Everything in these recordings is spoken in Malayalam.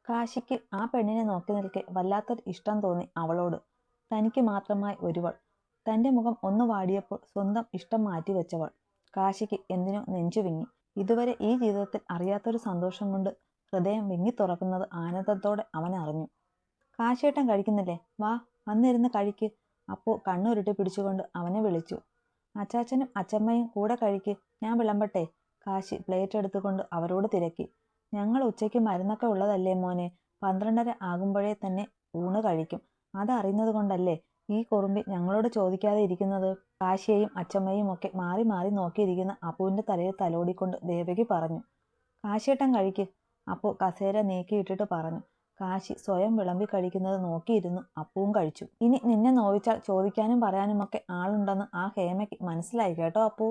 കാശിക്ക് ആ പെണ്ണിനെ നോക്കി നിൽക്കെ വല്ലാത്തൊരു ഇഷ്ടം തോന്നി അവളോട്. തനിക്ക് മാത്രമായി ഒരുവൾ. തന്റെ മുഖം ഒന്ന് വാടിയപ്പോൾ സ്വന്തം ഇഷ്ടം മാറ്റിവെച്ചവൾ. കാശിക്ക് എന്തിനോ നെഞ്ചു വിങ്ങി. ഇതുവരെ ഈ ജീവിതത്തിൽ അറിയാത്തൊരു സന്തോഷം കൊണ്ട് ഹൃദയം വിങ്ങിത്തുറക്കുന്നത് ആനന്ദത്തോടെ അവൻ അറിഞ്ഞു. കാശിയേട്ടൻ കഴിക്കുന്നില്ലേ? വാ, വന്നിരുന്ന് കഴിക്ക്. അപ്പു കണ്ണുരുട്ടി പിടിച്ചുകൊണ്ട് അവനെ വിളിച്ചു. അച്ചാച്ചനും അച്ചമ്മയും കൂടെ കഴിക്ക്, ഞാൻ വിളമ്പട്ടെ? കാശി പ്ലേറ്റ് എടുത്തുകൊണ്ട് അവരോട് തിരക്കി. ഞങ്ങൾ ഉച്ചയ്ക്ക് മരുന്നൊക്കെ ഉള്ളതല്ലേ മോനെ, 12:30 ആകുമ്പോഴേ തന്നെ ഊണ് കഴിക്കും. അതറിയുന്നത് കൊണ്ടല്ലേ ഈ കുറുമ്പി ഞങ്ങളോട് ചോദിക്കാതെ ഇരിക്കുന്നത്? കാശിയെയും അച്ചമ്മയും ഒക്കെ മാറി മാറി നോക്കിയിരിക്കുന്ന അപ്പുവിന്റെ തലയിൽ തലോടിക്കൊണ്ട് ദേവകി പറഞ്ഞു. കാശിയേട്ടൻ കഴിക്ക്, അപ്പു കസേര നീക്കിയിട്ടിട്ട് പറഞ്ഞു. കാശി സ്വയം വിളമ്പി കഴിക്കുന്നത് നോക്കിയിരുന്നു അപ്പുവും കഴിച്ചു. ഇനി നിന്നെ നോവിച്ചാൽ ചോദിക്കാനും പറയാനുമൊക്കെ ആളുണ്ടെന്ന് ആ ഹേമയ്ക്ക് മനസ്സിലായി കേട്ടോ അപ്പു.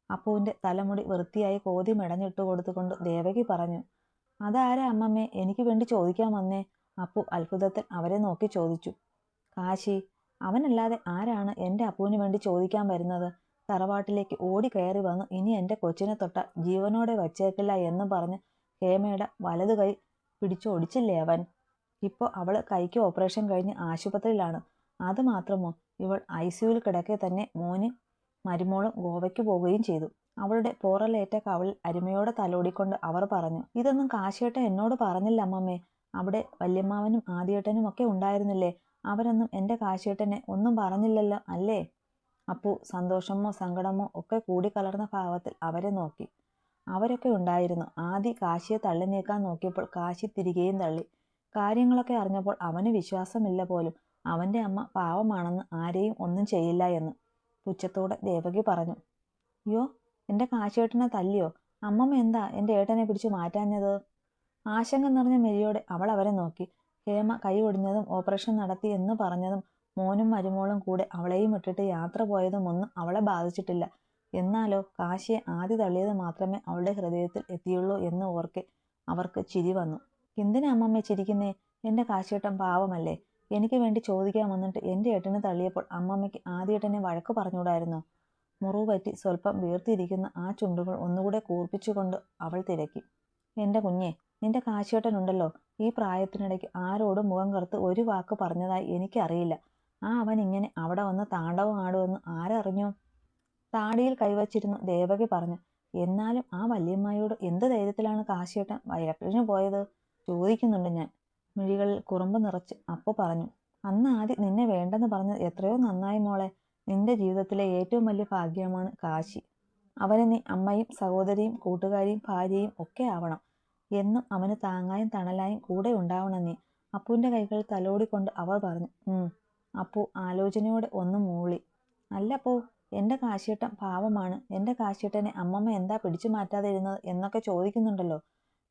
അപ്പുവിന്റെ തലമുടി വൃത്തിയായി കോതി മെടഞ്ഞിട്ട് കൊടുത്തുകൊണ്ട് ദേവകി പറഞ്ഞു. അതാരാ അമ്മമ്മേ എനിക്ക് വേണ്ടി ചോദിക്കാൻ വന്നേ? അപ്പു അത്ഭുതത്തിൽ അവരെ നോക്കി ചോദിച്ചു. കാശി, അവനല്ലാതെ ആരാണ് എൻ്റെ അപ്പുവിന് വേണ്ടി ചോദിക്കാൻ വരുന്നത്? തറവാട്ടിലേക്ക് ഓടി കയറി വന്നു ഇനി എൻ്റെ കൊച്ചിനെ തൊട്ടാൽ ജീവനോടെ വച്ചേക്കില്ല എന്ന് പറഞ്ഞ് ഹേമയുടെ വലതു കൈ പിടിച്ചൊടിച്ചില്ലേ അവൻ? ഇപ്പോൾ അവള് കൈക്ക് ഓപ്പറേഷൻ കഴിഞ്ഞ് ആശുപത്രിയിലാണ്. അത് മാത്രമോ, ഇവൾ ICUവിൽ കിടക്കെ തന്നെ മോന് മരുമോളും ഗോവയ്ക്ക് പോവുകയും ചെയ്തു. അവളുടെ പോറലേറ്റ കവളിൽ അരുമയോടെ തലോടിക്കൊണ്ട് അവർ പറഞ്ഞു. ഇതൊന്നും കാശിയേട്ടൻ എന്നോട് പറഞ്ഞില്ല അമ്മമ്മേ. അവിടെ വല്യമ്മാവനും ആദിയേട്ടനും ഒക്കെ ഉണ്ടായിരുന്നില്ലേ? അവരൊന്നും എൻ്റെ കാശിയേട്ടനെ ഒന്നും പറഞ്ഞില്ലല്ലോ അല്ലേ? അപ്പു സന്തോഷമോ സങ്കടമോ ഒക്കെ കൂടിക്കലർന്ന ഭാവത്തിൽ അവരെ നോക്കി. അവരൊക്കെ ഉണ്ടായിരുന്നു. ആദി കാശിയെ തള്ളി നീക്കാൻ നോക്കിയപ്പോൾ കാശി തിരികെയും തള്ളി. കാര്യങ്ങളൊക്കെ അറിഞ്ഞപ്പോൾ അവന് വിശ്വാസമില്ല പോലും അവൻ്റെ അമ്മ പാവമാണെന്ന്, ആരെയും ഒന്നും ചെയ്യില്ല എന്ന്. പുച്ഛത്തോടെ ദേവകി പറഞ്ഞു. അയ്യോ, എൻ്റെ കാശിയേട്ടനെ തല്ലിയോ? അമ്മമ്മ എന്താ എൻ്റെ ഏട്ടനെ പിടിച്ചു മാറ്റാഞ്ഞത്? ആശങ്ക നിറഞ്ഞ മെരിയോടെ അവൾ അവരെ നോക്കി. ഹേമ കൈ ഒടിഞ്ഞതും ഓപ്പറേഷൻ നടത്തി എന്ന് പറഞ്ഞതും മോനും മരുമോളും കൂടെ അവളെയും ഇട്ടിട്ട് യാത്ര പോയതും ഒന്നും അവളെ ബാധിച്ചിട്ടില്ല. എന്നാലോ കാശിയെ ആദ്യ തള്ളിയത് മാത്രമേ അവളുടെ ഹൃദയത്തിൽ എത്തിയുള്ളൂ എന്ന് ഓർക്കെ അവർക്ക് ചിരി വന്നു. എന്തിനാ അമ്മമ്മ ചിരിക്കുന്നേ? എൻ്റെ കാശിയേട്ടൻ പാവമല്ലേ? എനിക്ക് വേണ്ടി ചോദിക്കാൻ വന്നിട്ട് എൻ്റെ ഏട്ടനെ തള്ളിയപ്പോൾ അമ്മമ്മയ്ക്ക് ആദ്യേട്ടനെ വഴക്ക് പറഞ്ഞുകൂടായിരുന്നോ? മുറിവ് പറ്റി സ്വല്പം വീർത്തിരിക്കുന്ന ആ ചുണ്ടുകൾ ഒന്നുകൂടെ കൂർപ്പിച്ചുകൊണ്ട് അവൾ തിരക്കി. എൻ്റെ കുഞ്ഞെ, നിന്റെ കാശിയേട്ടനുണ്ടല്ലോ, ഈ പ്രായത്തിനിടയ്ക്ക് ആരോടും മുഖം കറുത്ത് ഒരു വാക്ക് പറഞ്ഞതായി എനിക്കറിയില്ല. അവൻ ഇങ്ങനെ അവിടെ വന്ന് താണ്ഡവം ആടുമെന്ന് ആരറിഞ്ഞു? താടിയിൽ കൈവച്ചിരുന്നു ദേവകി പറഞ്ഞു. എന്നാലും ആ വല്യമ്മയോട് എന്ത് ധൈര്യത്തിലാണ് കാശിയേട്ടൻ വഴക്കിന് പോയത്? ചോദിക്കുന്നുണ്ട് ഞാൻ. മിഴികളിൽ കുറുമ്പ് നിറച്ച് അപ്പു പറഞ്ഞു. അന്ന് ആദ്യം നിന്നെ വേണ്ടെന്ന് പറഞ്ഞത് എത്രയോ നന്നായി മോളെ. നിന്റെ ജീവിതത്തിലെ ഏറ്റവും വലിയ ഭാഗ്യമാണ് കാശി. അവന് നീ അമ്മയും സഹോദരിയും കൂട്ടുകാരിയും ഭാര്യയും ഒക്കെ ആവണം. എന്നും അവന് താങ്ങായും തണലായും കൂടെ ഉണ്ടാവണം നീ. അപ്പുവിൻ്റെ കൈകൾ തലോടിക്കൊണ്ട് അവർ പറഞ്ഞു. അപ്പു ആലോചനയോടെ ഒന്ന് മൂളി. അല്ല അപ്പു, എൻ്റെ കാശിയേട്ടൻ പാവമാണ്. എൻ്റെ കാശിയേട്ടനെ അമ്മമ്മ എന്താ പിടിച്ചു മാറ്റാതെ ഇരുന്നത് എന്നൊക്കെ ചോദിക്കുന്നുണ്ടല്ലോ.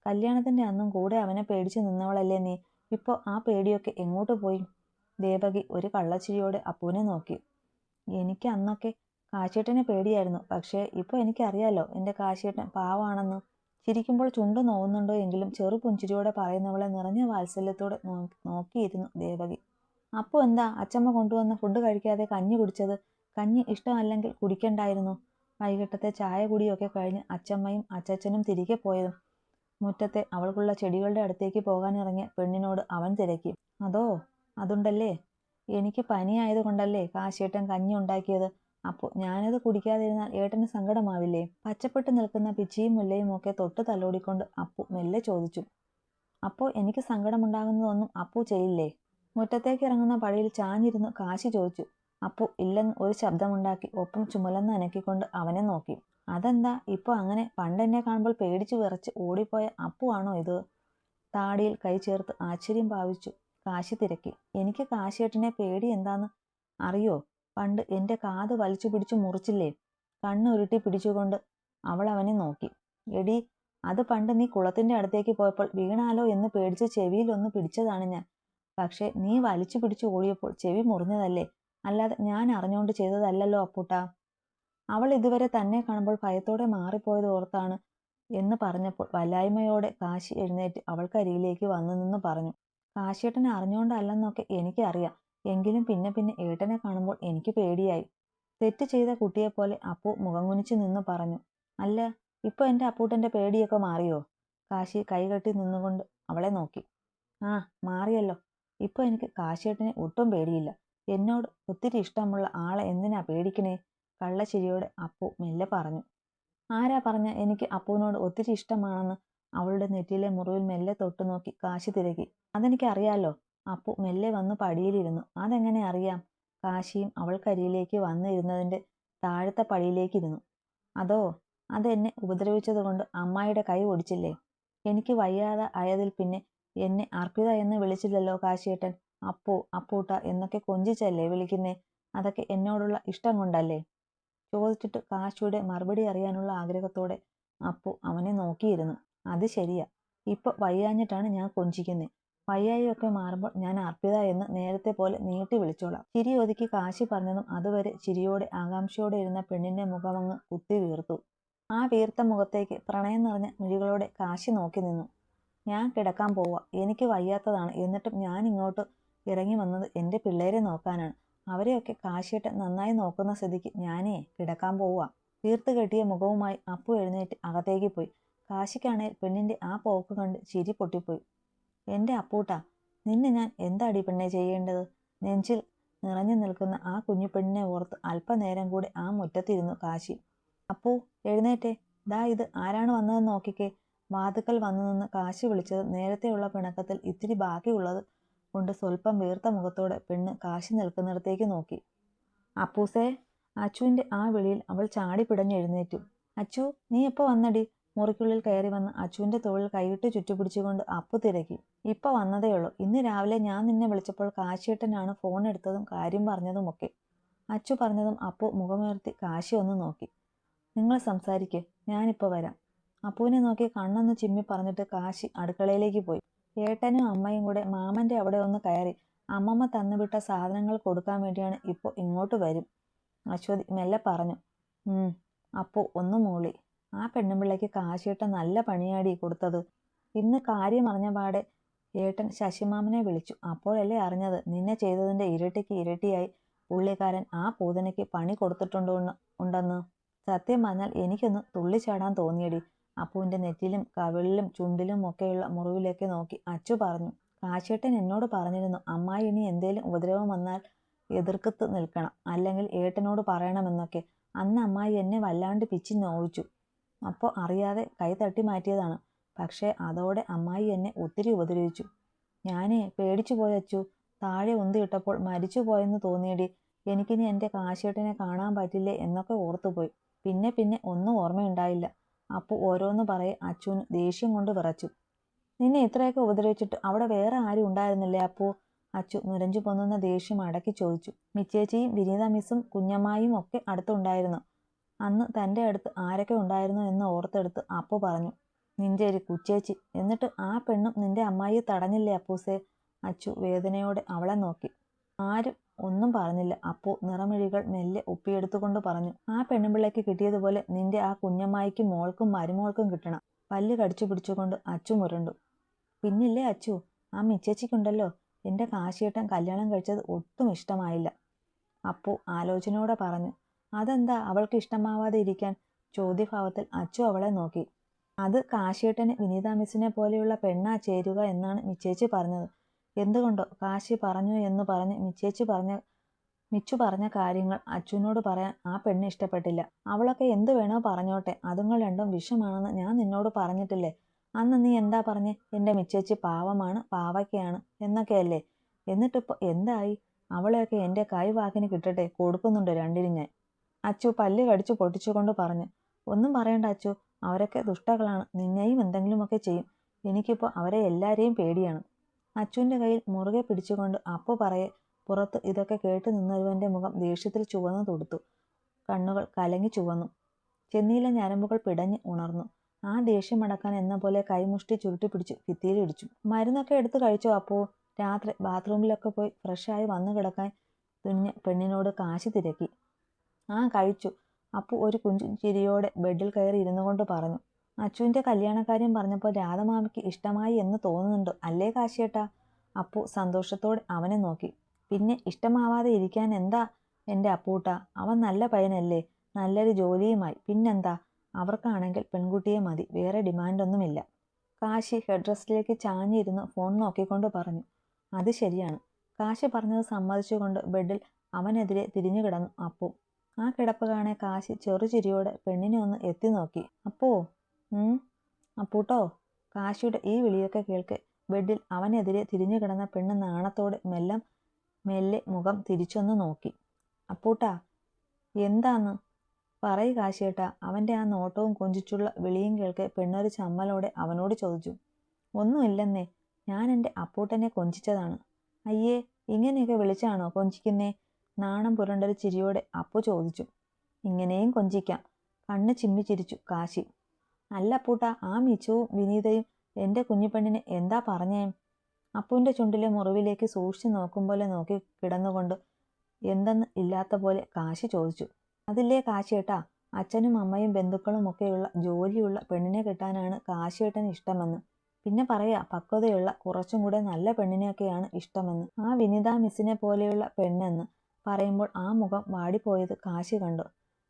കല്യാണത്തിൻ്റെ അന്നും കൂടെ അവനെ പേടിച്ചു നിന്നവളല്ലേ നീ? ഇപ്പോൾ ആ പേടിയൊക്കെ എങ്ങോട്ട് പോയി? ദേവകി ഒരു കള്ളച്ചിരിയോടെ അപ്പുവിനെ നോക്കി. എനിക്ക് അന്നൊക്കെ കാശിയേട്ടനെ പേടിയായിരുന്നു. പക്ഷേ ഇപ്പോൾ എനിക്കറിയാലോ എൻ്റെ കാശിയേട്ടൻ പാവാണെന്ന്. ചിരിക്കുമ്പോൾ ചുണ്ടു നോവുന്നുണ്ടോ എങ്കിലും ചെറു പുഞ്ചിരിയോടെ പറയുന്നവളെ നിറഞ്ഞ വാത്സല്യത്തോടെ നോക്കിയിരുന്നു ദേവകി. അപ്പു എന്താ അച്ചമ്മ കൊണ്ടുവന്ന ഫുഡ് കഴിക്കാതെ കഞ്ഞി കുടിച്ചത്? കഞ്ഞി ഇഷ്ടമല്ലെങ്കിൽ കുടിക്കണ്ടായിരുന്നു. വൈകിട്ടത്തെ ചായ കുടിയൊക്കെ കഴിഞ്ഞ് അച്ചമ്മയും അച്ചച്ചനും തിരികെ പോയതും മുറ്റത്തെ അവൾക്കുള്ള ചെടികളുടെ അടുത്തേക്ക് പോകാനിറങ്ങിയ പെണ്ണിനോട് അവൻ തിരക്കി. അതോ, അതുണ്ടല്ലേ. എനിക്ക് പനിയായതുകൊണ്ടല്ലേ കാശിയേട്ടൻ കഞ്ഞി ഉണ്ടാക്കിയത്. അപ്പോൾ ഞാനത് കുടിക്കാതിരുന്നാൽ ഏട്ടന് സങ്കടമാവില്ലേ? പച്ചപ്പെട്ട് നിൽക്കുന്ന പിച്ചിയും മുല്ലയും ഒക്കെ തൊട്ട് തലോടിക്കൊണ്ട് അപ്പു മെല്ലെ ചോദിച്ചു. അപ്പോൾ എനിക്ക് സങ്കടമുണ്ടാകുന്നതൊന്നും അപ്പു ചെയ്യില്ലേ? മുറ്റത്തേക്ക് ഇറങ്ങുന്ന പടിയിൽ ചാഞ്ഞിരുന്ന് കാശി ചോദിച്ചു. അപ്പു ഇല്ലെന്ന് ഒരു ശബ്ദമുണ്ടാക്കി ഒപ്പം ചുമലന്ന് അനക്കിക്കൊണ്ട് അവനെ നോക്കി. അതെന്താ ഇപ്പോൾ അങ്ങനെ? പണ്ടെന്നെ കാണുമ്പോൾ പേടിച്ചു വിറച്ച് ഓടിപ്പോയ അപ്പു ആണോ ഇത്? താടിയിൽ കൈ ചേർത്ത് ആശ്ചര്യം ഭാവിച്ചു കാശി തിരക്കി. എനിക്ക് കാശിയേട്ടനെ പേടി എന്താന്ന് അറിയോ? പണ്ട് എൻ്റെ കാത് വലിച്ചു പിടിച്ചു മുറിച്ചില്ലേ? കണ്ണുരുട്ടി പിടിച്ചുകൊണ്ട് അവൾ അവനെ നോക്കി. എടി, അത് പണ്ട് നീ കുളത്തിൻ്റെ അടുത്തേക്ക് പോയപ്പോൾ വീണാലോ എന്ന് പേടിച്ച് ചെവിയിലൊന്ന് പിടിച്ചതാണ് ഞാൻ. പക്ഷേ നീ വലിച്ചു പിടിച്ചു ഓടിയപ്പോൾ ചെവി മുറിഞ്ഞതല്ലേ, അല്ലാതെ ഞാൻ അറിഞ്ഞുകൊണ്ട് ചെയ്തതല്ലല്ലോ അപ്പൂട്ടാ. അവൾ ഇതുവരെ തന്നെ കാണുമ്പോൾ ഭയത്തോടെ മാറിപ്പോയത് ഓർത്താണ് എന്ന് പറഞ്ഞപ്പോൾ വല്ലായ്മയോടെ കാശി എഴുന്നേറ്റ് അവൾക്കരികിലേക്ക് വന്നു നിന്ന് പറഞ്ഞു. കാശിയേട്ടനെ അറിഞ്ഞുകൊണ്ടല്ലെന്നൊക്കെ എനിക്കറിയാം. എങ്കിലും പിന്നെ പിന്നെ ഏട്ടനെ കാണുമ്പോൾ എനിക്ക് പേടിയായി. തെറ്റ് ചെയ്ത കുട്ടിയെപ്പോലെ അപ്പു മുഖം കുനിച്ചു നിന്ന് പറഞ്ഞു. അല്ല, ഇപ്പോൾ എൻ്റെ അപ്പൂട്ടൻ്റെ പേടിയൊക്കെ മാറിയോ? കാശി കൈകെട്ടി നിന്നുകൊണ്ട് അവളെ നോക്കി. ആ മാറിയല്ലോ. ഇപ്പൊ എനിക്ക് കാശിയേട്ടനെ ഒട്ടും പേടിയില്ല. എന്നോട് ഒത്തിരി ഇഷ്ടമുള്ള ആളെ എന്തിനാ പേടിക്കണേ? കള്ളച്ചിരിയോടെ അപ്പു മെല്ലെ പറഞ്ഞു. ആരാ പറഞ്ഞ എനിക്ക് അപ്പുവിനോട് ഒത്തിരി ഇഷ്ടമാണെന്ന്? അവളുടെ നെറ്റിയിലെ മുറിവിൽ മെല്ലെ തൊട്ടു നോക്കി കാശി തിരക്കി. അതെനിക്കറിയാലോ. അപ്പു മെല്ലെ വന്ന് പടിയിലിരുന്നു. അതെങ്ങനെ അറിയാം? കാശിയും അവൾക്കരിയിലേക്ക് വന്നിരുന്നതിന്റെ താഴത്തെ പടിയിലേക്കിരുന്നു. അതോ, അതെന്നെ ഉപദ്രവിച്ചതുകൊണ്ട് അമ്മായിയുടെ കൈ ഒടിച്ചില്ലേ? എനിക്ക് വയ്യാതെ ആയതിൽ പിന്നെ എന്നെ അർപ്പിത എന്ന് വിളിച്ചില്ലല്ലോ കാശിയേട്ടൻ. അപ്പു, അപ്പൂട്ട എന്നൊക്കെ കൊഞ്ചിച്ചല്ലേ വിളിക്കുന്നേ? അതൊക്കെ എന്നോടുള്ള ഇഷ്ടം കൊണ്ടല്ലേ? ചോദിച്ചിട്ട് കാശിയുടെ മറുപടി അറിയാനുള്ള ആഗ്രഹത്തോടെ അപ്പു അവനെ നോക്കിയിരുന്നു. അത് ശരിയാ. ഇപ്പൊ വയ്യാഞ്ഞിട്ടാണ് ഞാൻ കൊഞ്ചിക്കുന്നേ. വയ്യായൊക്കെ മാറുമ്പോൾ ഞാൻ അർപ്പിത എന്ന് നേരത്തെ പോലെ നീട്ടി വിളിച്ചോളാം. ചിരി ഒതുക്കി കാശി പറഞ്ഞതും അതുവരെ ചിരിയോടെ ആകാംക്ഷയോടെ ഇരുന്ന പെണ്ണിന്റെ മുഖമങ്ങ് കുത്തി വീർത്തു. ആ വീർത്ത മുഖത്തേക്ക് പ്രണയം നിറഞ്ഞ മിഴികളോടെ കാശി നോക്കി നിന്നു. ഞാൻ കിടക്കാൻ പോവാ. എനിക്ക് വയ്യാത്തതാണ്. എന്നിട്ടും ഞാൻ ഇങ്ങോട്ട് ഇറങ്ങി വന്നത് എൻ്റെ പിള്ളേരെ നോക്കാനാണ്. അവരെയൊക്കെ കാശിയേട്ടൻ നന്നായി നോക്കുന്ന സ്ഥിതിക്ക് ഞാനേ കിടക്കാൻ പോവാ. വീർത്ത് കെട്ടിയ മുഖവുമായി അപ്പു എഴുന്നേറ്റ് അകത്തേക്ക് പോയി. കാശിക്കാണേൽ പെണ്ണിന്റെ ആ പോക്ക് കണ്ട് ചിരി പൊട്ടിപ്പോയി. എൻ്റെ അപ്പൂട്ടാ, നിന്നെ ഞാൻ എന്താടി പെണ്ണെ ചെയ്യേണ്ടത്? നെഞ്ചിൽ നിറഞ്ഞു നിൽക്കുന്ന ആ കുഞ്ഞു പെണ്ണിനെ ഓർത്ത് അല്പനേരം കൂടെ ആ മുറ്റത്തിരുന്നു കാശി. അപ്പൂ, എഴുന്നേറ്റേ. ദാ ഇത് ആരാണ് വന്നതെന്ന് നോക്കിക്കേ. വാതുക്കൽ വന്നു നിന്ന് കാശി വിളിച്ചത് നേരത്തെയുള്ള പിണക്കത്തിൽ ഇത്തിരി ബാക്കിയുള്ളത് കൊണ്ട് സ്വല്പം വീർത്ത മുഖത്തോടെ പെണ്ണ് കാശി നിൽക്കുന്നിടത്തേക്ക് നോക്കി. അപ്പൂസേ. അച്ചുവിന്റെ ആ വിളിയിൽ അവൾ ചാടി പിടഞ്ഞെഴുന്നേറ്റു. അച്ചു, നീ എപ്പോ വന്നടി? മുറിക്കുള്ളിൽ കയറി വന്ന് അച്ചുവിന്റെ തോളിൽ കൈയിട്ട് ചുറ്റിപ്പിടിച്ചുകൊണ്ട് അപ്പു തിരക്കി. ഇപ്പൊ വന്നതേയുള്ളൂ. ഇന്ന് രാവിലെ ഞാൻ നിന്നെ വിളിച്ചപ്പോൾ കാശിയേട്ടനാണ് ഫോൺ എടുത്തതും കാര്യം പറഞ്ഞതുമൊക്കെ. അച്ചു പറഞ്ഞതും അപ്പു മുഖമുയർത്തി കാശി ഒന്ന് നോക്കി. നിങ്ങൾ സംസാരിക്ക്, ഞാനിപ്പോ വരാം. അപ്പുവിനെ നോക്കി കണ്ണൊന്ന് ചിമ്മി പറഞ്ഞിട്ട് കാശി അടുക്കളയിലേക്ക് പോയി. ഏട്ടനും അമ്മയും കൂടെ മാമന്റെ അവിടെ ഒന്ന് കയറി. അമ്മമ്മ തന്നുവിട്ട സാധനങ്ങൾ കൊടുക്കാൻ വേണ്ടിയാണ് ഇപ്പോൾ ഇങ്ങോട്ട് വരും. അശ്വതി മെല്ലെ പറഞ്ഞു. അപ്പു ഒന്ന് മൂളി. ആ പെണ്ണുപിള്ളയ്ക്ക് കാശിയേട്ടൻ നല്ല പണിയാടി കൊടുത്തത്. ഇന്ന് കാര്യം അറിഞ്ഞ പാടെ ഏട്ടൻ ശശിമാമനെ വിളിച്ചു. അപ്പോഴല്ലേ അറിഞ്ഞത് നിന്നെ ചെയ്തതിന്റെ ഇരട്ടിക്ക് ഇരട്ടിയായി പുള്ളിക്കാരൻ ആ പൂതനയ്ക്ക് പണി കൊടുത്തിട്ടുണ്ടെന്ന്. സത്യം പറഞ്ഞാൽ എനിക്കൊന്ന് തുള്ളിച്ചാടാൻ തോന്നിയടി. അപ്പുവിന്റെ നെറ്റിലും കവിളിലും ചുണ്ടിലും ഒക്കെയുള്ള മുറിവിലേക്ക് നോക്കി അച്ചു പറഞ്ഞു. കാശിയേട്ടൻ എന്നോട് പറഞ്ഞിരുന്നു, അമ്മായി ഇനി എന്തേലും ഉപദ്രവം വന്നാൽ എതിർക്കത്ത് നിൽക്കണം, അല്ലെങ്കിൽ ഏട്ടനോട് പറയണമെന്നൊക്കെ. അന്ന് അമ്മായി എന്നെ വല്ലാണ്ട് പിച്ചി നോവിച്ചു. അപ്പോൾ അറിയാതെ കൈ തട്ടി മാറ്റിയതാണ്. പക്ഷേ അതോടെ അമ്മായി എന്നെ ഒത്തിരി ഉപദ്രവിച്ചു. ഞാനേ പേടിച്ചു പോയി അച്ചു. താഴെ ഉന്തിയിട്ടപ്പോൾ മരിച്ചു പോയെന്ന് തോന്നിയടി. എനിക്കിനി എൻ്റെ കാശിയേട്ടനെ കാണാൻ പറ്റില്ലേ എന്നൊക്കെ ഓർത്തുപോയി. പിന്നെ ഒന്നും ഓർമ്മയുണ്ടായില്ല. അപ്പു ഓരോന്ന് പറയെ അച്ചുവിന് ദേഷ്യം കൊണ്ട് വിറച്ചു. നിന്നെ ഇത്രയൊക്കെ ഉപദ്രവിച്ചിട്ട് അവിടെ വേറെ ആരും ഉണ്ടായിരുന്നില്ലേ അപ്പു? അച്ചു നുരഞ്ഞു പൊന്നുന്ന ദേഷ്യം അടക്കി ചോദിച്ചു. മിച്ചേച്ചിയും വിനീത മിസ്സും കുഞ്ഞമ്മായും ഒക്കെ അടുത്തുണ്ടായിരുന്നു. അന്ന് തൻ്റെ അടുത്ത് ആരൊക്കെ ഉണ്ടായിരുന്നു എന്ന് ഓർത്തെടുത്ത് അപ്പു പറഞ്ഞു. നിന്റെ ഒരു കുച്ചേച്ചി. എന്നിട്ട് ആ പെണ്ണും നിന്റെ അമ്മായിയെ തടഞ്ഞില്ലേ അപ്പൂസേ? അച്ചു വേദനയോടെ അവളെ നോക്കി. ആരും ഒന്നും പറഞ്ഞില്ല. അപ്പു നിറമിഴികൾ മെല്ലെ ഒപ്പിയെടുത്തുകൊണ്ട് പറഞ്ഞു. ആ പെണ്ണുപിള്ളയ്ക്ക് കിട്ടിയതുപോലെ നിന്റെ ആ കുഞ്ഞമ്മായിക്കും മോൾക്കും മരുമോൾക്കും കിട്ടണം. പല്ല് കടിച്ചു പിടിച്ചുകൊണ്ട് അച്ചു മുരണ്ടു. പിന്നില്ലേ അച്ചു, ആ മിച്ചേച്ചിക്കുണ്ടല്ലോ എൻ്റെ കാശിയേട്ടൻ കല്യാണം കഴിച്ചത് ഒട്ടും ഇഷ്ടമായില്ല. അപ്പു ആലോചനയോടെ പറഞ്ഞു. അതെന്താ അവൾക്ക് ഇഷ്ടമാവാതെ ഇരിക്കാൻ? ചോദ്യഭാവത്തിൽ അച്ചു അവളെ നോക്കി. അത് കാശിയേട്ടന് വിനീത മിസ്സിനെ പോലെയുള്ള പെണ്ണാ ചേരുക എന്നാണ് മിച്ചേച്ചി പറഞ്ഞത്. എന്തുകൊണ്ടോ കാശി പറഞ്ഞു എന്ന് പറഞ്ഞ് മിച്ചു പറഞ്ഞ കാര്യങ്ങൾ അച്ചുവിനോട് പറയാൻ ആ പെണ്ണ് ഇഷ്ടപ്പെട്ടില്ല. അവളൊക്കെ എന്തു വേണോ പറഞ്ഞോട്ടെ, അതുങ്ങൾ രണ്ടും വിഷമാണെന്ന് ഞാൻ നിന്നോട് പറഞ്ഞിട്ടില്ലേ? അന്ന് നീ എന്താ പറഞ്ഞേ? എൻ്റെ മിച്ചേച്ചി പാവമാണ്, പാവയ്ക്കയാണ് എന്നൊക്കെയല്ലേ? എന്നിട്ടിപ്പോൾ എന്തായി? അവളെയൊക്കെ എൻ്റെ കൈവാക്കിന് കിട്ടട്ടെ, കൊടുക്കുന്നുണ്ട് രണ്ടിനും ഞാൻ. അച്ചു പല്ല് കടിച്ചു പൊട്ടിച്ചുകൊണ്ട് പറഞ്ഞു. ഒന്നും പറയണ്ട അച്ചു, അവരൊക്കെ ദുഷ്ടകളാണ്. നിന്നെയും എന്തെങ്കിലുമൊക്കെ ചെയ്യും. എനിക്കിപ്പോൾ അവരെ എല്ലാവരെയും പേടിയാണ്. അച്ചുവിൻ്റെ കയ്യിൽ മുറുകെ പിടിച്ചുകൊണ്ട് അപ്പു പറയെ പുറത്ത് ഇതൊക്കെ കേട്ടു നിന്നൊരുവന്റെ മുഖം ദേഷ്യത്തിൽ ചുവന്നു തുടുത്തു. കണ്ണുകൾ കലങ്ങി ചുവന്നു. ചെന്നിയിലെ ഞരമ്പുകൾ പിടഞ്ഞ് ഉണർന്നു. ആ ദേഷ്യമടക്കാൻ എന്ന പോലെ കൈമുഷ്ടി ചുരുട്ടിപ്പിടിച്ചു ഭിത്തിയിലിടിച്ചു. മരുന്നൊക്കെ എടുത്ത് കഴിച്ചോ അപ്പോ? രാത്രി ബാത്റൂമിലൊക്കെ പോയി ഫ്രഷായി വന്നു കിടക്കാൻ തുനിഞ്ഞ പെണ്ണിനോട് കാശി തിരക്കി. ആ കഴിച്ചു. അപ്പു ഒരു ചിരിയോടെ ബെഡിൽ കയറി ഇരുന്നു കൊണ്ട് പറഞ്ഞു. അച്ചുവിൻ്റെ കല്യാണക്കാര്യം പറഞ്ഞപ്പോൾ രാധമാമിക്ക് ഇഷ്ടമായി എന്ന് തോന്നുന്നുണ്ട് അല്ലേ കാശിയേട്ടാ? അപ്പു സന്തോഷത്തോടെ അവനെ നോക്കി. പിന്നെ ഇഷ്ടമാവാതെ ഇരിക്കാൻ എന്താ എൻ്റെ അപ്പൂട്ടാ? അവൻ നല്ല പയ്യനല്ലേ, നല്ലൊരു ജോലിയുമായി. പിന്നെന്താ? അവർക്കാണെങ്കിൽ പെൺകുട്ടിയെ മതി, വേറെ ഡിമാൻഡൊന്നുമില്ല. കാശി ഹെഡ് റെസ്റ്റിലേക്ക് ചാഞ്ഞിരുന്ന് ഫോൺ നോക്കിക്കൊണ്ട് പറഞ്ഞു. അത് ശരിയാണ്. കാശി പറഞ്ഞത് സമ്മതിച്ചുകൊണ്ട് ബെഡിൽ അവനെതിരെ തിരിഞ്ഞു കിടന്നു അപ്പു. ആ കിടപ്പ് കാണെ കാശി ചെറുചിരിയോടെ പെണ്ണിനെ ഒന്ന് എത്തി നോക്കി. അപ്പോ അപ്പൂട്ടോ. കാശിയുടെ ഈ വിളിയൊക്കെ കേൾക്കെ ബെഡിൽ അവനെതിരെ തിരിഞ്ഞു കിടന്ന പെണ്ണ് നാണത്തോടെ മെല്ലെ മുഖം തിരിച്ചൊന്ന് നോക്കി. അപ്പൂട്ടാ. എന്താന്ന് പറയ് കാശിയേട്ടാ. അവൻ്റെ ആ നോട്ടവും കൊഞ്ചിച്ചുള്ള വിളിയും കേൾക്കെ പെണ്ണൊരു ചമ്മലോടെ അവനോട് ചോദിച്ചു. ഒന്നുമില്ലെന്നേ, ഞാൻ എൻ്റെ അപ്പൂട്ടനെ കൊഞ്ചിച്ചതാണ്. അയ്യേ, ഇങ്ങനെയൊക്കെ വിളിച്ചാണോ കൊഞ്ചിക്കുന്നേ? നാണം പുരണ്ടൊരു ചിരിയോടെ അപ്പു ചോദിച്ചു. ഇങ്ങനെയും കൊഞ്ചിക്കാം. കണ്ണ് ചിമ്മി ചിരിച്ചു കാശി. അല്ല അപ്പൂട്ടാ, ആ മിച്ചുവും വിനീതയും എൻ്റെ കുഞ്ഞിപ്പെണ്ണിനെ എന്താ പറഞ്ഞേ? അപ്പുവിൻ്റെ ചുണ്ടിലെ മുറിവിലേക്ക് സൂക്ഷിച്ചു നോക്കും പോലെ നോക്കി കിടന്നുകൊണ്ട് എന്തെന്ന് ഇല്ലാത്ത പോലെ കാശി ചോദിച്ചു. അതില്ലേ കാശിയേട്ടാ, അച്ഛനും അമ്മയും ബന്ധുക്കളും ഒക്കെയുള്ള ജോലിയുള്ള പെണ്ണിനെ കിട്ടാനാണ് കാശിയേട്ടന് ഇഷ്ടമെന്ന്. പിന്നെ പറയാ, പക്വതയുള്ള കുറച്ചും കൂടെ നല്ല പെണ്ണിനെയൊക്കെയാണ് ഇഷ്ടമെന്ന്. ആ വിനിത മിസ്സിനെ പോലെയുള്ള പെണ്ണെന്ന് പറയുമ്പോൾ ആ മുഖം വാടിപ്പോയത് കാശി കണ്ടു.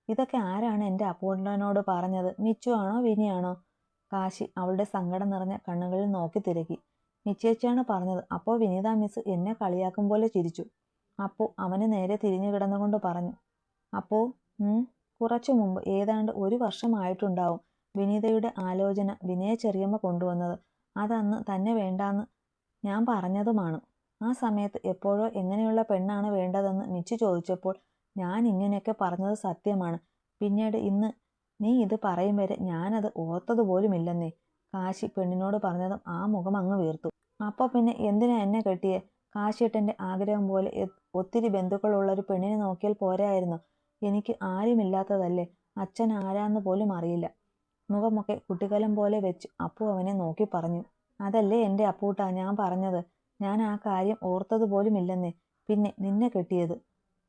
ഇതൊക്കെ ആരാണ് എൻ്റെ അപ്പൂട്ടനോട് പറഞ്ഞത്? മിച്ചു ആണോ വിനിയാണോ? കാശി അവളുടെ സങ്കടം നിറഞ്ഞ കണ്ണുകളിൽ നോക്കി തിരക്കി. മിച്ചേച്ചിയാണ് പറഞ്ഞത്. അപ്പോൾ വിനിത മിസ് എന്നെ കളിയാക്കും പോലെ ചിരിച്ചു. അപ്പു അവന് നേരെ തിരിഞ്ഞു കിടന്നുകൊണ്ട് പറഞ്ഞു. അപ്പോ കുറച്ചു മുമ്പ്, ഏതാണ്ട് 1 വർഷമായിട്ടുണ്ടാവും, വിനീതയുടെ ആലോചന വിനയ ചെറിയമ്മ കൊണ്ടുവന്നത്. അതന്ന് തന്നെ വേണ്ടാന്ന് ഞാൻ പറഞ്ഞതുമാണ്. ആ സമയത്ത് എപ്പോഴോ എങ്ങനെയുള്ള പെണ്ണാണ് വേണ്ടതെന്ന് മിച്ചു ചോദിച്ചപ്പോൾ ഞാൻ ഇങ്ങനെയൊക്കെ പറഞ്ഞത് സത്യമാണ്. പിന്നീട് ഇന്ന് നീ ഇത് പറയും വരെ ഞാനത് ഓർത്തതുപോലുമില്ലെന്നേ. കാശി പെണ്ണിനോട് പറഞ്ഞതും ആ മുഖം അങ്ങ് വീർത്തു. അപ്പോൾ പിന്നെ എന്തിനാ എന്നെ കെട്ടിയേ? കാശിയേട്ടൻ്റെ ആഗ്രഹം പോലെ ഒത്തിരി ബന്ധുക്കളുള്ളൊരു പെണ്ണിനെ നോക്കിയാൽ പോരായിരുന്നോ? എനിക്ക് ആരുമില്ലാത്തതല്ലേ? അച്ഛൻ ആരാന്ന് പോലും അറിയില്ല. മുഖമൊക്കെ കുട്ടിക്കാലം പോലെ വെച്ച് അപ്പു അവനെ നോക്കി പറഞ്ഞു. അതല്ലേ എൻ്റെ അപ്പൂട്ടാ ഞാൻ പറഞ്ഞത്. ഞാൻ ആ കാര്യം ഓർത്തതുപോലുമില്ലെന്നേ. പിന്നെ നിന്നെ കെട്ടിയത്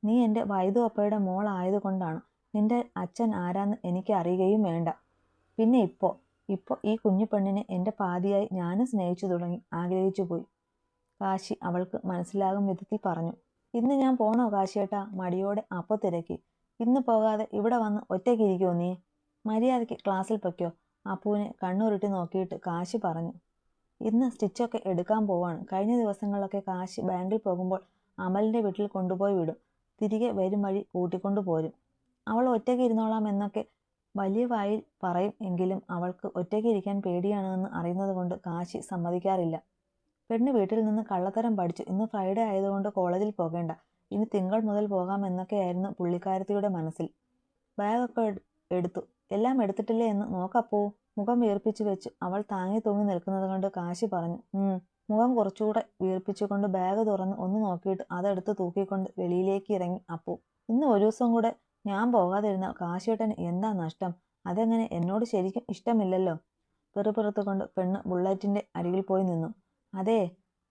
നീ എൻ്റെ വൈദു അപ്പയുടെ മോൾ ആയതുകൊണ്ടാണ്. നിന്റെ അച്ഛൻ ആരാന്ന് എനിക്ക് അറിയുകയും വേണ്ട. പിന്നെ ഇപ്പോൾ ഈ കുഞ്ഞു പെണ്ണിനെ എൻ്റെ പാതിയായി ഞാനും സ്നേഹിച്ചു തുടങ്ങി, ആഗ്രഹിച്ചു പോയി. കാശി അവൾക്ക് മനസ്സിലാകും വിധത്തിൽ പറഞ്ഞു. ഇന്ന് ഞാൻ പോണോ കാശിയേട്ടാ? മടിയോടെ അപ്പു തിരക്കി. ഇന്ന് പോകാതെ ഇവിടെ വന്ന് ഒറ്റയ്ക്കിരിക്കുമോ നീ? മര്യാദയ്ക്ക് ക്ലാസ്സിൽ പൊയ്ക്കോ. അപ്പുവിനെ കണ്ണുരുട്ടി നോക്കിയിട്ട് കാശി പറഞ്ഞു. ഇന്ന് സ്റ്റിച്ചൊക്കെ എടുക്കാൻ പോവാണ്. കഴിഞ്ഞ ദിവസങ്ങളിലൊക്കെ കാശി ബാങ്കിൽ പോകുമ്പോൾ അമലിൻ്റെ വീട്ടിൽ കൊണ്ടുപോയി വിടും. തിരികെ വരും വഴി കൂട്ടിക്കൊണ്ടു പോരും. അവൾ ഒറ്റയ്ക്ക് ഇരുന്നോളാം എന്നൊക്കെ വലിയ വായിൽ പറയും. എങ്കിലും അവൾക്ക് ഒറ്റയ്ക്ക് ഇരിക്കാൻ പേടിയാണെന്ന് അറിയുന്നത് കൊണ്ട് കാശി സമ്മതിക്കാറില്ല. പെണ്ണ് വീട്ടിൽ നിന്ന് കള്ളത്തരം പഠിച്ചു. ഇന്ന് ഫ്രൈഡേ ആയതുകൊണ്ട് കോളേജിൽ പോകേണ്ട, ഇനി തിങ്കൾ മുതൽ പോകാം എന്നൊക്കെയായിരുന്നു പുള്ളിക്കാരത്തിയുടെ മനസ്സിൽ. ബാഗൊക്കെ എടുത്തു. എല്ലാം എടുത്തിട്ടില്ലേ എന്ന് നോക്കപ്പോ. മുഖം വീർപ്പിച്ചു വെച്ച് അവൾ താങ്ങി തൂങ്ങി നിൽക്കുന്നത് കണ്ട് കാശി പറഞ്ഞു. മുഖം കുറച്ചുകൂടെ വീർപ്പിച്ചുകൊണ്ട് ബാഗ് തുറന്ന് ഒന്ന് നോക്കിയിട്ട് അതെടുത്ത് തൂക്കിക്കൊണ്ട് വെളിയിലേക്ക് ഇറങ്ങി അപ്പു. ഇന്ന് ഒരു ദിവസം കൂടെ ഞാൻ പോകാതിരുന്നാൽ കാശിയേട്ടന് എന്താ നഷ്ടം? അതെങ്ങനെ? എന്നോട് ശരിക്കും ഇഷ്ടമില്ലല്ലോ. പെറുപെറുത്തുകൊണ്ട് പെണ്ണ് ബുള്ളറ്റിൻ്റെ അരികിൽ പോയി നിന്നു. അതേ,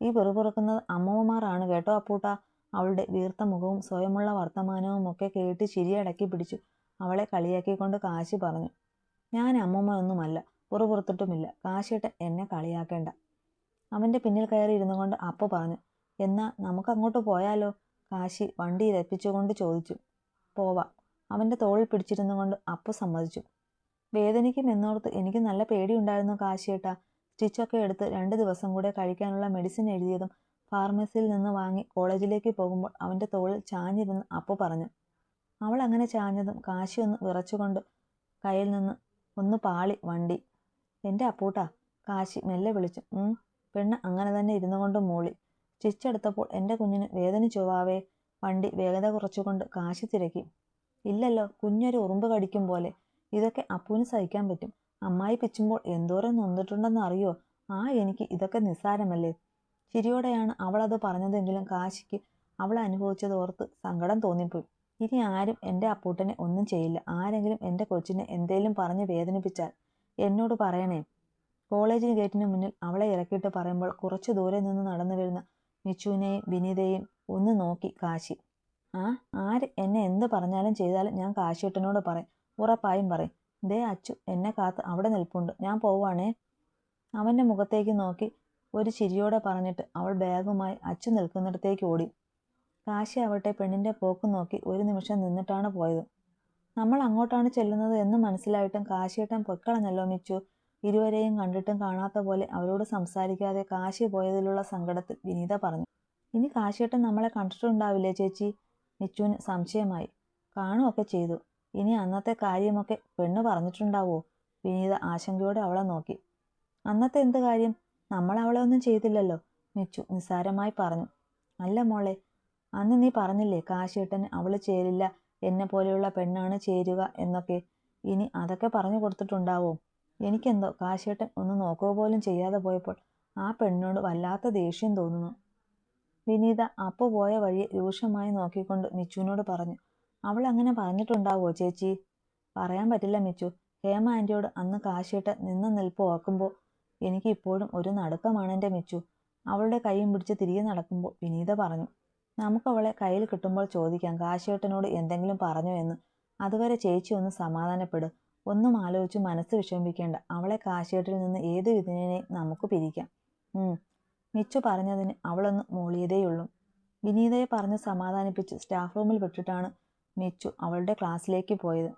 ഈ പെറുപെറുക്കുന്നത് അമ്മൂമ്മമാരാണ് കേട്ടോ അപ്പൂട്ടാ. അവളുടെ വീർത്ത മുഖവും സ്വയമുള്ള വർത്തമാനവും ഒക്കെ കേട്ട് ചിരിയടക്കി പിടിച്ചു അവളെ കളിയാക്കിക്കൊണ്ട് കാശി പറഞ്ഞു. ഞാൻ അമ്മൂമ്മയൊന്നുമല്ല, പുറത്തുമില്ല. കാശിയേട്ടൻ എന്നെ കളിയാക്കേണ്ട. അവൻ്റെ പിന്നിൽ കയറി ഇരുന്നു കൊണ്ട് അപ്പു പറഞ്ഞു. എന്നാ നമുക്കങ്ങോട്ട് പോയാലോ? കാശി വണ്ടി ഇരപ്പിച്ചുകൊണ്ട് ചോദിച്ചു. പോവാം. അവൻ്റെ തോളിൽ പിടിച്ചിരുന്നു കൊണ്ട് അപ്പു സമ്മതിച്ചു. വേദനിക്കും എന്നോർത്ത് എനിക്ക് നല്ല പേടിയുണ്ടായിരുന്നു കാശിയേട്ടാ. സ്റ്റിച്ചൊക്കെ എടുത്ത് 2 ദിവസം കൂടെ കഴിക്കാനുള്ള മെഡിസിൻ എഴുതിയതും ഫാർമസിയിൽ നിന്ന് വാങ്ങി കോളേജിലേക്ക് പോകുമ്പോൾ അവൻ്റെ തോളിൽ ചാഞ്ഞിരുന്ന് അപ്പു പറഞ്ഞു. അവൾ അങ്ങനെ ചാഞ്ഞതും കാശി ഒന്ന് വിറച്ചുകൊണ്ട് കയ്യിൽ നിന്ന് ഒന്ന് പാളി വണ്ടി. എൻ്റെ അപ്പൂട്ടാ, കാശി മെല്ലെ വിളിച്ചു. പെണ്ണ് അങ്ങനെ തന്നെ ഇരുന്നു കൊണ്ട് മൂളി. സ്റ്റിച്ചെടുത്തപ്പോൾ എൻ്റെ കുഞ്ഞിന് വേദനിച്ചുവാവേ. വണ്ടി വേഗത കുറച്ചുകൊണ്ട് കാശി തിരക്കി. ഇല്ലല്ലോ, കുഞ്ഞൊരു ഉറുമ്പ് കടിക്കും പോലെ. ഇതൊക്കെ അപ്പുവിന് സഹിക്കാൻ പറ്റും. അമ്മായി പിച്ചുമ്പോൾ എന്തോരം നൊന്നിട്ടുണ്ടെന്ന് അറിയോ? എനിക്ക് ഇതൊക്കെ നിസ്സാരമല്ലേ. ചിരിയോടെയാണ് അവൾ അത് പറഞ്ഞതെങ്കിലും കാശിക്ക് അവൾ അനുഭവിച്ചത് ഓർത്ത് സങ്കടം തോന്നിപ്പോയി. ഇനി ആരും എൻ്റെ അപ്പൂട്ടനെ ഒന്നും ചെയ്യില്ല. ആരെങ്കിലും എൻ്റെ കൊച്ചിനെ എന്തേലും പറഞ്ഞ് വേദനിപ്പിച്ചാൽ എന്നോട് പറയണേ. കോളേജിന് ഗേറ്റിന് മുന്നിൽ അവളെ ഇറക്കിയിട്ട് പറയുമ്പോൾ കുറച്ചു ദൂരെ നിന്ന് നടന്നു വരുന്ന മിച്ചുവിനെയും വിനീതയെയും ഒന്ന് നോക്കി കാശി. ആര് എന്നെ എന്ത് പറഞ്ഞാലും ചെയ്താലും ഞാൻ കാശിയേട്ടനോട് പറയും, ഉറപ്പായും പറയും. ദേ അച്ചു എന്നെ കാത്ത് അവിടെ നിൽപ്പുണ്ട്, ഞാൻ പോവാണേ. അവൻ്റെ മുഖത്തേക്ക് നോക്കി ഒരു ചിരിയോടെ പറഞ്ഞിട്ട് അവൾ ബാഗുമായി അച്ചു നിൽക്കുന്നിടത്തേക്ക് ഓടി. കാശി ആവട്ടെ പെണ്ണിൻ്റെ പോക്ക് നോക്കി ഒരു നിമിഷം നിന്നിട്ടാണ് പോയത്. നമ്മൾ അങ്ങോട്ടാണ് ചെല്ലുന്നത് എന്ന് മനസ്സിലായിട്ടും കാശിയേട്ടൻ പൊയ്ക്കളഞ്ഞല്ലോ മിച്ചു. ഇരുവരെയും കണ്ടിട്ടും കാണാത്ത പോലെ അവരോട് സംസാരിക്കാതെ കാശി പോയതിലുള്ള സങ്കടത്തിൽ വിനീത പറഞ്ഞു. ഇനി കാശിയേട്ടൻ നമ്മളെ കണ്ടിട്ടുണ്ടാവില്ലേ ചേച്ചി? മിച്ചുവിന് സംശയമായി. കാണുമൊക്കെ ചെയ്തു. ഇനി അന്നത്തെ കാര്യമൊക്കെ പെണ്ണ് പറഞ്ഞിട്ടുണ്ടാവോ? വിനീത ആശങ്കയോടെ അവളെ നോക്കി. അന്നത്തെ എന്ത് കാര്യം? നമ്മൾ അവളെ ഒന്നും ചെയ്തില്ലല്ലോ, മിച്ചു നിസ്സാരമായി പറഞ്ഞു. അല്ല മോളെ, അന്ന് നീ പറഞ്ഞില്ലേ കാശിയേട്ടന് അവള് ചേരില്ല, എന്നെ പോലെയുള്ള പെണ്ണാണ് ചേരുക എന്നൊക്കെ. ഇനി അതൊക്കെ പറഞ്ഞു കൊടുത്തിട്ടുണ്ടാവോ? എനിക്കെന്തോ കാശിയേട്ടൻ ഒന്ന് നോക്കുക പോലും ചെയ്യാതെ പോയപ്പോൾ ആ പെണ്ണിനോട് വല്ലാത്ത ദേഷ്യം തോന്നുന്നു. വിനീത അപ്പു പോയ വഴിയെ രൂക്ഷമായി നോക്കിക്കൊണ്ട് മിച്ചുവിനോട് പറഞ്ഞു. അവൾ അങ്ങനെ പറഞ്ഞിട്ടുണ്ടാവോ ചേച്ചി? പറയാൻ പറ്റില്ല മിച്ചു. ഹേമ ആൻറ്റിയോട് അന്ന് കാശിയേട്ടൻ നിന്ന നിൽപ്പ് ഓർക്കുമ്പോൾ എനിക്ക് ഇപ്പോഴും ഒരു നടുക്കമാണ് എൻ്റെ മിച്ചു. അവളുടെ കൈയും പിടിച്ച് തിരികെ നടക്കുമ്പോൾ വിനീത പറഞ്ഞു. നമുക്കവളെ കയ്യിൽ കിട്ടുമ്പോൾ ചോദിക്കാം കാശിയേട്ടനോട് എന്തെങ്കിലും പറഞ്ഞോ എന്ന്. അതുവരെ ചേച്ചി ഒന്ന് സമാധാനപ്പെടും. ഒന്നും ആലോചിച്ച് മനസ്സ് വിഷമിപ്പിക്കേണ്ട. അവളെ കാശിയേട്ടനിൽ നിന്ന് ഏത് വിധേനയും നമുക്ക് പിരിക്കാം. മിച്ചു പറഞ്ഞതിന് അവളൊന്ന് മൂളിയതേയുള്ളൂ. വിനീതയെ പറഞ്ഞ് സമാധാനിപ്പിച്ച് സ്റ്റാഫ് റൂമിൽ വിട്ടിട്ടാണ് മിച്ചു അവളുടെ ക്ലാസ്സിലേക്ക് പോയത്.